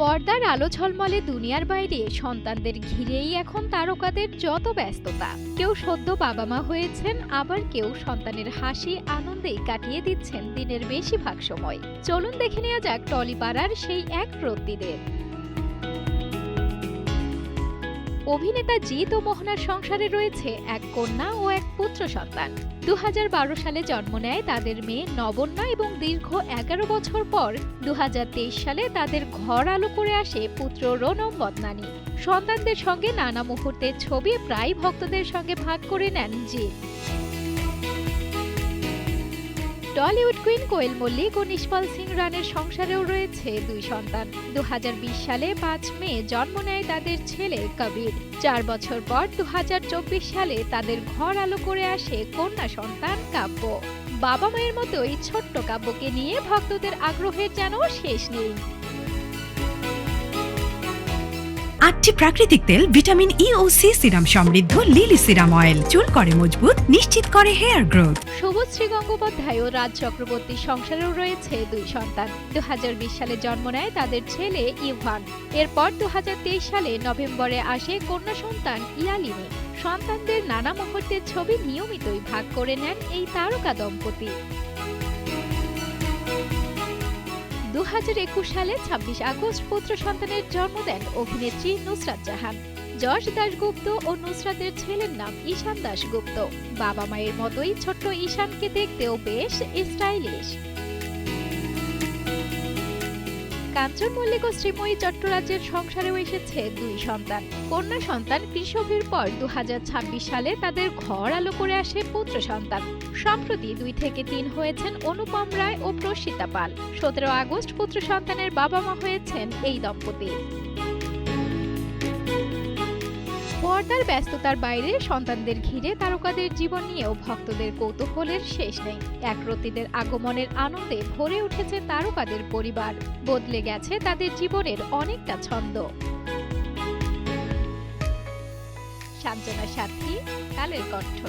পর্দার আলো ঝলমলে দুনিয়ার বাইরে সন্তানদের ঘিরেই এখন তারকাদের যত ব্যস্ততা। কেউ সদ্য বাবা মা হয়েছেন, আবার কেউ সন্তানের হাসি আনন্দেই কাটিয়ে দিচ্ছেন দিনের বেশিরভাগ সময়। চলুন দেখে নেওয়া যাক টলিপাড়ার সেই এক রত্তিদের। অভিনেতা জিৎ ও মোহনার সংসারে রয়েছে এক কন্যা ও এক পুত্র সন্তান। 2012 সালে জন্ম নেয় তাদের মেয়ে নবন্যা এবং দীর্ঘ 11 বছর পর 2023 সালে তাদের ঘর আলো করে আসে পুত্র রণম বদনানী। সন্তানদের সঙ্গে নানা মুহূর্তের ছবি প্রায় ভক্তদের সঙ্গে ভাগ করে নেন জিৎ। টলিউড কুইন কোয়েল মল্লিক ও নিষ্পাল সিং রানের সংসারেও রয়েছে দুই সন্তান। 2020 সালে 5 মে জন্ম নেয় তাদের ছেলে কবির। 4 বছর পর 2024 সালে তাদের ঘর আলো করে আসে কন্যা সন্তান কাব্য। বাবা মায়ের মতোই ছোট্ট কাব্যকে নিয়ে ভক্তদের আগ্রহের যেন শেষ নেই। 8টি প্রাকৃতিক তেল, ভিটামিন ই ও সি সিরাম সমৃদ্ধ লিলি সিরাম অয়েল চুল করে মজবুত, নিশ্চিত করে হেয়ার গ্রোথ। শুভশ্রী গঙ্গোপাধ্যায় ও রাজ চক্রবর্তীর সংসারেও রয়েছে দুই সন্তান। 2020 সালে জন্ম নেয় তাদের ছেলে ইভান। এরপর 2023 সালে নভেম্বরে আসে কন্যা সন্তান ইয়ালিনী। সন্তানদের নানা মুহূর্তের ছবি নিয়মিতই ভাগ করে নেন এই তারকা দম্পতি। 2021 সালে 26 আগস্ট পুত্র সন্তানের জন্ম দেন অভিনেত্রী নুসরাত জাহান। যশ দাশগুপ্ত ও নুসরাতের ছেলের নাম ঈশান দাশগুপ্ত। বাবা মায়ের মতোই ছোট্ট ঈশানকে দেখতেও বেশ স্টাইলিশ। কাঞ্চন মল্লিক ও শ্রীময়ী চট্টরাজ্যের সংসারেও এসেছে দুই সন্তান। কন্যা সন্তান কৃষকের পর 2026 সালে তাদের ঘর আলো করে আসে পুত্র সন্তান। সম্প্রতি 2 থেকে 3 হয়েছেন অনুপম রায় ও প্রসিতা পাল। 17 আগস্ট পুত্র সন্তানের বাবা মা হয়েছেন এই দম্পতি। পর্দার ব্যস্ততার বাইরে সন্তানদের ঘিরে তারকাদের জীবন নিয়েও ভক্তদের কৌতূহলের শেষ নেই। একরত্তিদের আগমনের আনন্দে ভরে উঠেছে তারকাদের পরিবার। বদলে গেছে তাদের জীবনের অনেকটা ছন্দ। সাঞ্জনা সাথী, কালের কণ্ঠ।